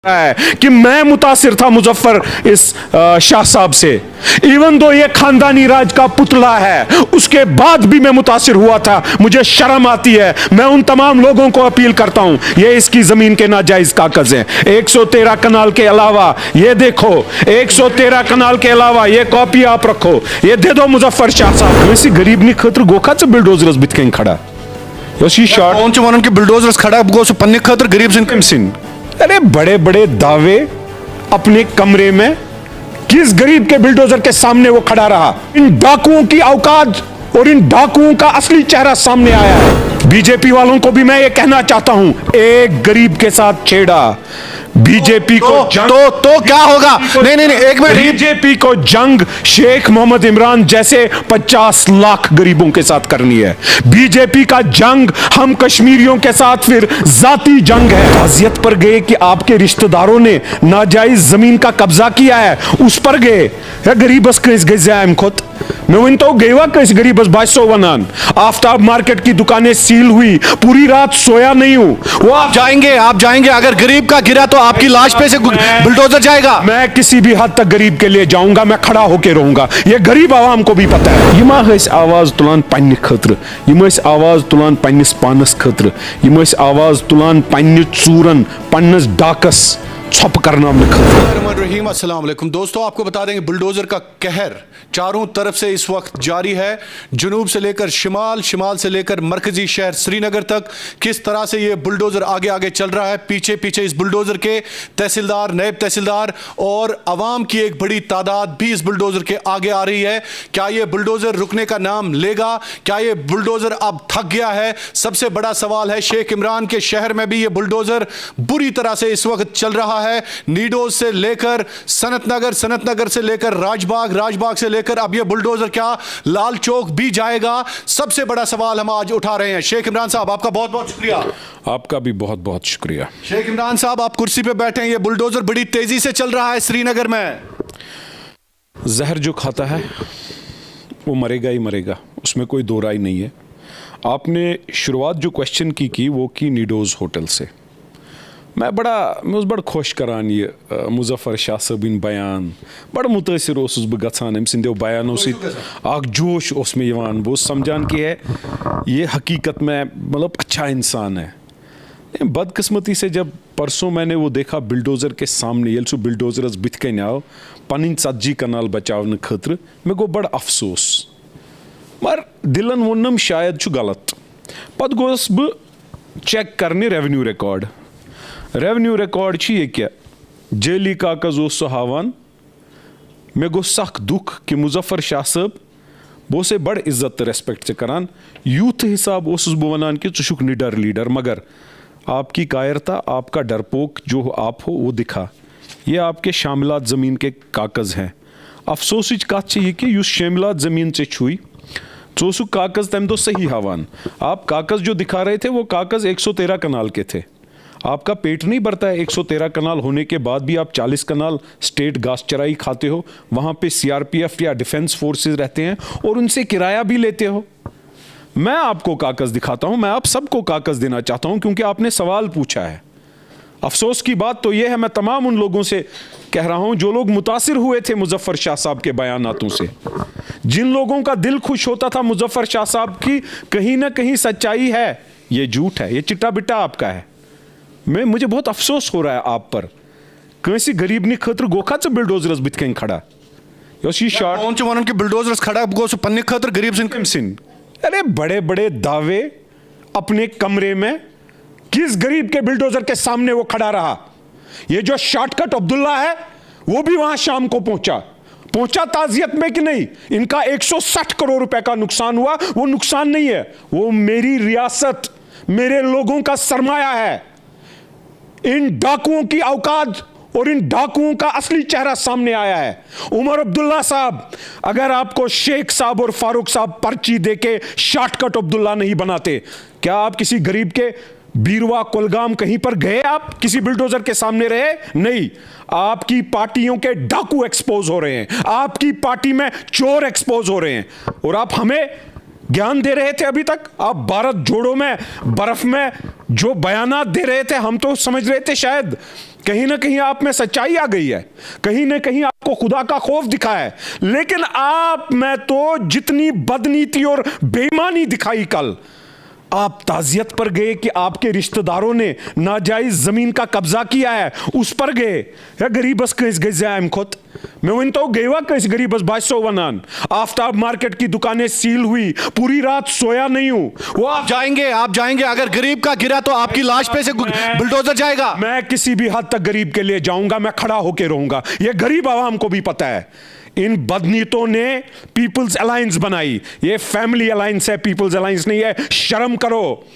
है कि मैं मुतासिर था मुजफ्फर इस शाह साहब से। इवन दो ये खानदानी राज का पुतला है, उसके बाद भी मैं मुतासिर हुआ था। मुझे शर्म आती है। मैं उन तमाम लोगों को अपील करता हूं, ये इसकी जमीन के नाजायज कागज हैं। 113 कनाल के अलावा ये देखो, 113 कनाल के अलावा ये कॉपी आप रखो, ये दे दो मुजफ्फर शाह साहब। इसी गरीब नी खतर गोखा च बिल्डोजरस बितकें खड़ा कौन च वनन के बिल्डोजरस खड़ा गो सो पन्ने खतर गरीब सिंह। अरे बड़े बड़े दावे अपने कमरे में, किस गरीब के बिल्डोजर के सामने वो खड़ा रहा। इन डाकुओं की औकात और इन डाकुओं का असली चेहरा सामने आया है। बीजेपी वालों को भी मैं ये कहना चाहता हूं, एक गरीब के साथ छेड़ा बीजेपी को तो क्या होगा? नहीं एक मिनट। बीजेपी को जंग शेख मोहम्मद इमरान जैसे 50 लाख गरीबों के साथ करनी है। बीजेपी का जंग हम कश्मीरियों के साथ फिर जाती जंग है। ताजियत पर गए कि आपके रिश्तेदारों ने नाजायज जमीन का कब्जा किया है, उस पर गए। गरीबस कस गए खुद मैं वन तो गईवा कस गरीबस बासो वनान। आफ्ताब मार्केट की दुकानें सील हुई, पूरी रात सोया नहीं हूं। वो आप जाएंगे अगर गरीब का गिरा तो आपकी लाश पे से बुलडोजर जाएगा। मैं किसी भी हद तक गरीब के लिए जाऊंगा, मैं खड़ा होकर रहूंगा। ये गरीब आवाम को भी पता है। यम आवाज तुलान पन्ने खतर, यम आवाज तुलान पन्निस पानस खतर, यम आवाज तुलान पन्ने चूरन पन्नस डाकस छप करना रहीम। अस्सलाम वालेकुम दोस्तों, आपको बता देंगे बुलडोजर का कहर चारों तरफ से इस वक्त जारी है। जुनूब से लेकर शिमाल, शिमाल से लेकर मरकजी शहर श्रीनगर तक किस तरह से ये बुलडोजर आगे आगे चल रहा है। पीछे पीछे इस बुलडोजर के तहसीलदार, नायब तहसीलदार और अवाम की एक बड़ी तादाद भी इस बुलडोजर के आगे आ रही है। क्या ये बुलडोजर रुकने का नाम लेगा? क्या ये बुलडोजर अब थक गया है? सबसे बड़ा सवाल है। शेख इमरान के शहर में भी ये बुलडोजर बुरी तरह से इस वक्त चल रहा है। नीडोज से लेकर सनत नगर, सनत नगर से लेकर राजबाग, राजबाग से लेकर अब यह बुलडोजर क्या लाल चौक भी जाएगा? सबसे बड़ा सवाल हम आज उठा रहे हैं। शेख इमरान साहब, आपका बहुत बहुत शुक्रिया। आपका भी बहुत बहुत शुक्रिया। शेख इमरान साहब, आप कुर्सी पे बैठे हैं, ये बुलडोजर बड़ी तेजी से चल रहा है श्रीनगर में। जहर जो खाता है वो मरेगा ही मरेगा, उसमें कोई दो राय नहीं है। आपने शुरुआत जो क्वेश्चन की वो की नीडोज होटल से। मैं उस बड़ खुश करान ये मुजफ्फर शाह सबन बयान, बड़ मुतासिर ओसुस बह गछान अम सिंदो बयानों से। आग जोश ओस में यवान, बह समझान कि है ये हकीकत में मतलब अच्छा इंसान है। बदकिस्मती से जब परसों मैंने वो देखा बिल्डोजर के सामने, ये सो बिल्डोजरस बिथ कन आव पन 40 कनाल बचाव खतर, मे गो बड़ अफसोस। मगर दिलन वोनम शायद छु गलत। पत गोस बह चेक करने रेवेन्यू रिकॉर्ड। रेवेन्यू रिकॉर्ड ये क्या जेली कागज सह हावान। मे गो सख दुख कि मुजफ्फर शाह साहब बो से बड़ इज्जत तो रेस्पेक्ट से करान। यूथ हिसाब ओसुस बह वनान कि छु छुक निडर लीडर, मगर आपकी कायरता, आपका डरपोक जो आप हो वो दिखा। ये आपके शामिलात ज़मीन के कागज़ हैं। अफसोस कत यह कि युस शामिलात ज़मीन से छुई चोसु कागज़ तम दो सही हावान। आप कागज़ जो दिखा रहे थे वो कागज़ 113 कनाल के थे। आपका पेट नहीं भरता है 113 कनाल होने के बाद भी आप 40 कनाल स्टेट घास चराई खाते हो, वहाँ पे सीआरपीएफ या डिफेंस फोर्सेस रहते हैं और उनसे किराया भी लेते हो। मैं आपको कागज़ दिखाता हूँ, मैं आप सबको कागज़ देना चाहता हूँ क्योंकि आपने सवाल पूछा है। अफसोस की बात तो यह है, मैं तमाम उन लोगों से कह रहा हूँ जो लोग मुतासिर हुए थे मुजफ्फर शाह साहब के बयानातों से, जिन लोगों का दिल खुश होता था मुजफ्फर शाह साहब की कहीं ना कहीं सच्चाई है, ये झूठ है, ये चिट्टा बिट्टा आपका है। मुझे बहुत अफसोस हो रहा है आप पर। कंसी गरीब नी खतर गोखा च बिल्डोजरस बिथ कन खड़ा कौन च वनन के बिल्डोजरस खड़ा गो सो पन्ने खतर गरीब सिंह। अरे बड़े बड़े दावे अपने कमरे में, किस गरीब के बिल्डोजर के सामने वो खड़ा रहा। ये जो शॉर्टकट अब्दुल्ला है वो भी वहां शाम को पहुंचा ताजियत में कि नहीं। इनका 160 करोड़ रुपए का नुकसान हुआ, वो नुकसान नहीं है, वो मेरी रियासत, मेरे लोगों का सरमाया है। इन डाकुओं की औकात और इन डाकुओं का असली चेहरा सामने आया है। उमर अब्दुल्ला साहब, अगर आपको शेख साहब और फारूक साहब पर्ची देके शॉर्टकट अब्दुल्ला नहीं बनाते, क्या आप किसी गरीब के बीरवा कुलगाम कहीं पर गए? आप किसी बिल्डोजर के सामने रहे? नहीं। आपकी पार्टियों के डाकू एक्सपोज हो रहे हैं, आपकी पार्टी में चोर एक्सपोज हो रहे हैं और आप हमें ज्ञान दे रहे थे अभी तक। आप भारत जोड़ो में बर्फ में जो बयानात दे रहे थे, हम तो समझ रहे थे शायद कहीं ना कहीं आप में सच्चाई आ गई है, कहीं ना कहीं आपको खुदा का खौफ दिखा है। लेकिन आप में तो जितनी बदनीति और बेईमानी दिखाई कल, आप ताजियत पर गए कि आपके रिश्तेदारों ने नाजायज जमीन का कब्जा किया है, उस पर गए। या गरीबस कस गए आम खुद मैं वन तो गई कस गरीबस बासो वनान। आफ्ताब मार्केट की दुकानें सील हुई, पूरी रात सोया नहीं हूं। वो आप जाएंगे अगर गरीब का गिरा तो आपकी लाश पे से बुलडोजर जाएगा। मैं किसी भी हद तक गरीब के लिए जाऊंगा, मैं खड़ा होकर रहूंगा। यह गरीब आवाम को भी पता है। इन बदनीतों ने पीपल्स अलायंस बनाई, ये फैमिली अलायंस है, पीपल्स अलायंस नहीं है। शर्म करो।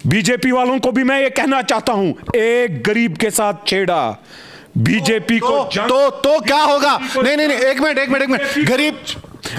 बीजेपी वालों को भी मैं ये कहना चाहता हूं, एक गरीब के साथ छेड़ा बीजेपी को तो क्या होगा? नहीं, एक मिनट गरीब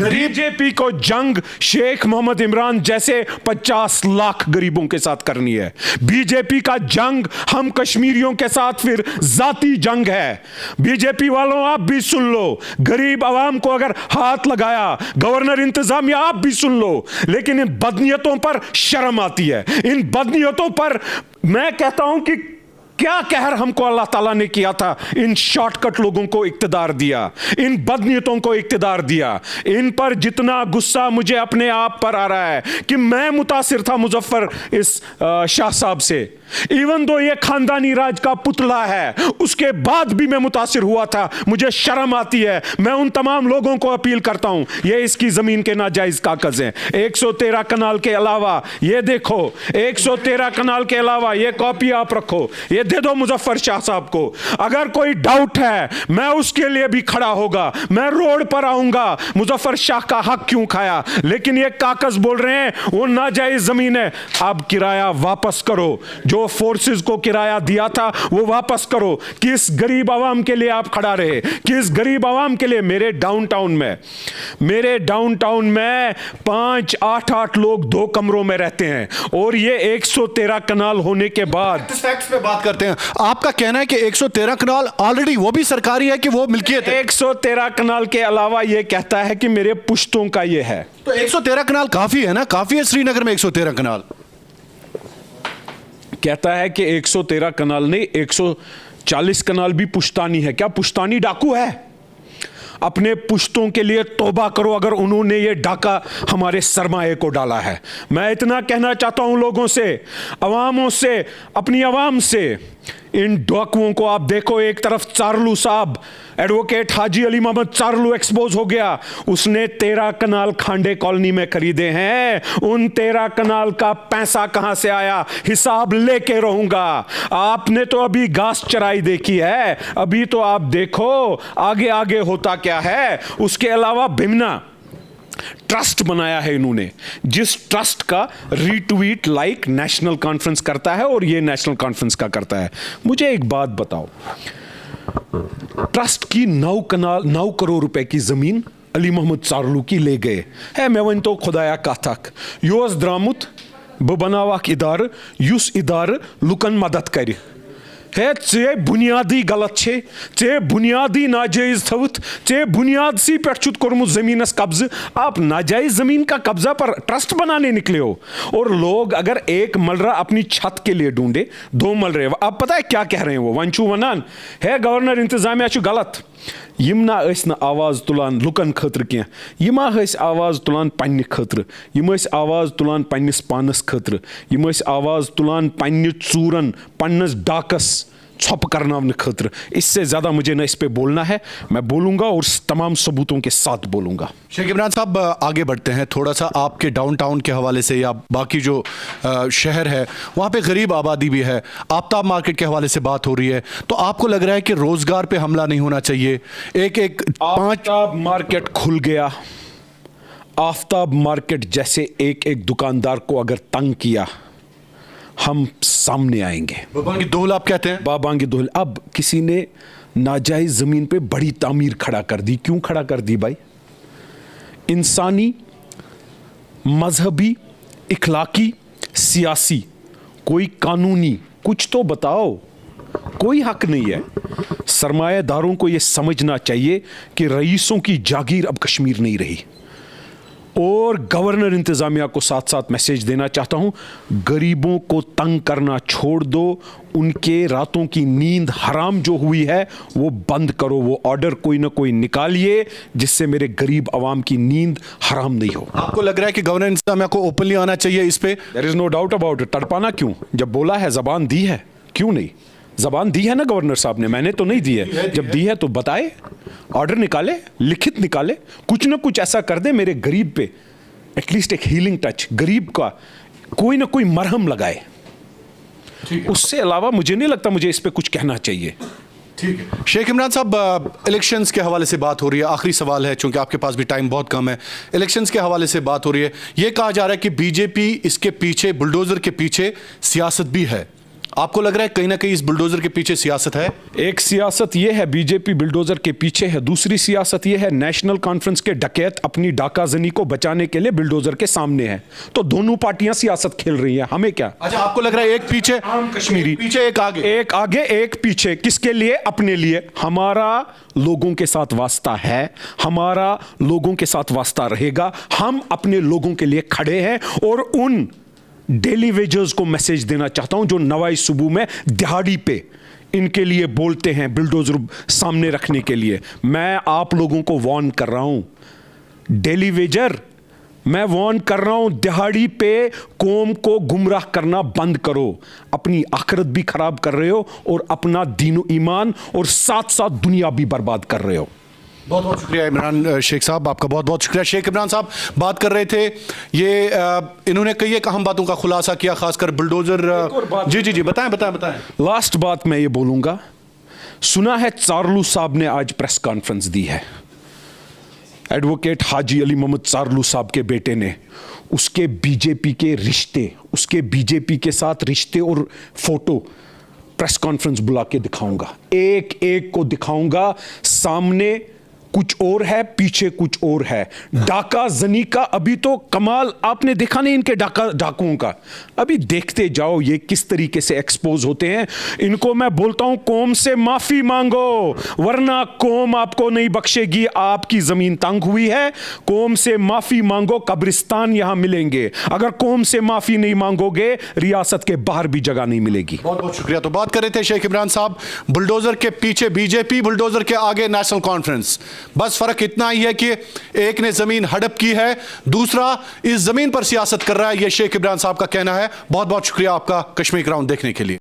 बीजेपी को जंग शेख मोहम्मद इमरान जैसे 50 लाख गरीबों के साथ करनी है। बीजेपी का जंग हम कश्मीरियों के साथ फिर जाती जंग है। बीजेपी वालों, आप भी सुन लो, गरीब आवाम को अगर हाथ लगाया गवर्नर इंतजामिया, आप भी सुन लो। लेकिन इन बदनीयतों पर शर्म आती है। इन बदनीयतों पर मैं कहता हूं कि क्या कहर हमको अल्लाह ताला ने किया था। इन शॉर्टकट लोगों को इक्तदार दिया, इन बदनीयतों को इक्तदार दिया। इन पर जितना गुस्सा मुझे अपने आप पर आ रहा है कि मैं मुतासिर था मुजफ्फर इस शाह साहब से, इवन दो ये खानदानी राज का पुतला है, उसके बाद भी मैं मुतासिर हुआ था। मुझे शर्म आती है। मैं उन तमाम लोगों को अपील करता हूं, ये इसकी जमीन के नाजायज कागज हैं। 113 कनाल के अलावा ये देखो, 113 कनाल के अलावा ये कॉपी आप रखो, ये दे दो मुजफ्फर शाह साहब को। अगर कोई डाउट है, मैं उसके लिए भी खड़ा होगा, मैं रोड पर आऊंगा। मुजफ्फर शाह का हक क्यों खाया? लेकिन ये कागज बोल रहे हैं वो नाजायज जमीन है। अब किराया वापस करो, जो फोर्सेस को किराया दिया था वो वापस करो। किस गरीब आवाम के लिए आप खड़ा रहे? किस गरीब आवाम के लिए? मेरे डाउनटाउन में 5-8 लोग 2 कमरों में रहते हैं, और ये 113 कनाल होने के बाद फैक्ट्स पे बात करते हैं। आपका कहना है कि 113 कनाल ऑलरेडी वो भी सरकारी है कि वो मिल्कियत है? 113 कनाल के अलावा ये कहता है कि मेरे पुश्तों का ये है। तो 113 कनाल काफी है ना? काफी है श्रीनगर में 113 कनाल। कहता है कि 113 कनाल नहीं, 140 कनाल भी पुश्तानी है। क्या पुश्तानी डाकू है? अपने पुश्तों के लिए तौबा करो अगर उन्होंने ये डाका हमारे सरमाए को डाला है। मैं इतना कहना चाहता हूं लोगों से, अवामों से, अपनी अवाम से, इन डाकुओं को आप देखो। एक तरफ चारलू साहब, एडवोकेट हाजी अली मोहम्मद चारलू एक्सपोज हो गया। उसने 13 कनाल खांडे कॉलोनी में खरीदे हैं। उन 13 कनाल का पैसा कहां से आया, हिसाब लेके रहूंगा। आपने तो अभी घास चराई देखी है, अभी तो आप देखो आगे आगे होता क्या है। उसके अलावा भिमना ट्रस्ट बनाया है इन्होंने, जिस ट्रस्ट का रीट्वीट लाइक नेशनल कॉन्फ्रेंस करता है, और ये नेशनल कॉन्फ्रेंस का करता है। मुझे एक बात बताओ, ट्रस्ट की 9 करोड़ रुपए की जमीन अली मोहम्मद चारलू की ले गए है। मैं वन तो खुदाया कथ योस द्रामुत बह बनावक इदार युस इदार लुकन मदद कर है। चे बुनियादी गलत छे, चे बुनियादी नाजायज थवत, चे बुनियाद सी पे कोर्मुत जमीनस कब्ज। आप नाजायज जमीन का कब्जा पर ट्रस्ट बनाने निकले हो। और लोग अगर एक मलरा अपनी छत के लिए ढूंढे, 2 मलरे, आप पता है क्या कह रहे हैं वो? वंचू वनान है गवर्नर इंतजामिया छु गलत। यम ना आवाज तुलान लुकन खतर क्या, यम आवाज तुलान पन्ने खतर, यम आवाज तुलान पन्निस पानस खतर, यम आवाज तुलान पन्ने चूरन, पन्नस डाकस छप करना खतर। इससे ज्यादा मुझे न इस पे बोलना है। मैं बोलूंगा और तमाम सबूतों के साथ बोलूंगा। शेख इमरान साहब, आगे बढ़ते हैं थोड़ा सा आपके डाउनटाउन के हवाले से, या बाकी जो शहर है वहाँ पे गरीब आबादी भी है। आफ्ताब मार्केट के हवाले से बात हो रही है, तो आपको लग रहा है कि रोजगार पे हमला नहीं होना चाहिए? एक आफ्ताब मार्केट खुल गया, आफ्ताब मार्केट जैसे एक दुकानदार को अगर तंग किया, हम सामने आएंगे। बाबांगी दोहल आप कहते हैं? बाबांगी दोहल। अब किसी ने नाजायज जमीन पे बड़ी तामीर खड़ा कर दी। क्यों खड़ा कर दी भाई? इंसानी, मजहबी, इखलाकी, सियासी, कोई कानूनी कुछ तो बताओ। कोई हक नहीं है। सरमायादारों को यह समझना चाहिए कि रईसों की जागीर अब कश्मीर नहीं रही। और गवर्नर इंतजामिया को साथ साथ मैसेज देना चाहता हूं, गरीबों को तंग करना छोड़ दो, उनके रातों की नींद हराम जो हुई है वो बंद करो, वो ऑर्डर कोई ना कोई निकालिए जिससे मेरे गरीब आवाम की नींद हराम नहीं हो। आपको लग रहा है कि गवर्नर इंतजामिया को ओपनली आना चाहिए इस पे? There is no doubt about it. तड़पाना क्यों? जब बोला है, जबान दी है, क्यों नहीं? जबान दी है ना गवर्नर साहब ने, मैंने तो नहीं दी है। जब दी है तो बताए, ऑर्डर निकाले, लिखित निकाले, कुछ ना कुछ ऐसा कर दे मेरे गरीब पे, एटलीस्ट एक हीलिंग टच, गरीब का कोई ना कोई मरहम लगाए। उससे अलावा मुझे नहीं लगता मुझे इस पे कुछ कहना चाहिए। ठीक है शेख इमरान साहब, इलेक्शंस के हवाले से बात हो रही है, आखिरी सवाल है चूंकि आपके पास भी टाइम बहुत कम है। इलेक्शंस के हवाले से बात हो रही है, यह कहा जा रहा है कि बीजेपी इसके पीछे, बुलडोजर के पीछे सियासत भी है। आपको लग रहा है कहीं ना कहीं इस बुलडोजर के पीछे सियासत है? एक सियासत यह है बीजेपी बुलडोजर के पीछे है, दूसरी सियासत यह है नेशनल कॉन्फ्रेंस के डकैत अपनी डाकाजनी को बचाने के लिए बुलडोजर के सामने है। तो दोनों पार्टियां सियासत खेल रही हैं, हमें क्या? अच्छा, आपको लग रहा है एक पीछे कश्मीरी, पीछे एक आगे, एक आगे एक पीछे, किसके लिए? अपने लिए। हमारा लोगों के साथ वास्ता है, हमारा लोगों के साथ वास्ता रहेगा, हम अपने लोगों के लिए खड़े हैं। और उन डेली वेजर्स को मैसेज देना चाहता हूं जो नवाई सुबह में दिहाड़ी पे इनके लिए बोलते हैं बुलडोजर सामने रखने के लिए। मैं आप लोगों को वार्न कर रहा हूं, डेली वेजर, मैं वार्न कर रहा हूं, दिहाड़ी पे कौम को गुमराह करना बंद करो। अपनी आखिरत भी खराब कर रहे हो और अपना दीन ईमान और साथ साथ दुनिया भी बर्बाद कर रहे हो। बहुत बहुत शुक्रिया इमरान शेख साहब, आपका बहुत बहुत शुक्रिया। शेख इमरान साहब बात कर रहे थे, ये इन्होंने कई एक अहम बातों का खुलासा किया, खासकर बुलडोजर। जी जी जी, बताएं बताएं बताएं। लास्ट बात मैं ये बोलूंगा, सुना है चारलू साहब ने आज प्रेस कॉन्फ्रेंस दी है, एडवोकेट हाजी अली मोहम्मद चारलू साहब के बेटे ने, उसके बीजेपी के रिश्ते, उसके बीजेपी के साथ रिश्ते और फोटो प्रेस कॉन्फ्रेंस बुला के दिखाऊंगा, एक एक को दिखाऊंगा। सामने कुछ और है, पीछे कुछ और है। डाका जनी का अभी तो कमाल आपने देखा नहीं इनके डाकुओं का, अभी देखते जाओ ये किस तरीके से एक्सपोज होते हैं। इनको मैं बोलता हूं कौम से माफी मांगो, वरना कौम आपको नहीं बख्शेगी। आपकी जमीन तंग हुई है, कौम से माफी मांगो, कब्रिस्तान यहां मिलेंगे। अगर कौम से माफी नहीं मांगोगे, रियासत के बाहर भी जगह नहीं मिलेगी। बहुत बहुत शुक्रिया। तो बात कर रहे थे शेख इमरान साहब, बुलडोजर के पीछे बीजेपी, बुलडोजर के आगे नेशनल कॉन्फ्रेंस। बस फर्क इतना ही है कि एक ने जमीन हड़प की है, दूसरा इस जमीन पर सियासत कर रहा है। यह शेख इमरान साहब का कहना है। बहुत बहुत शुक्रिया आपका कश्मीर क्राउन देखने के लिए।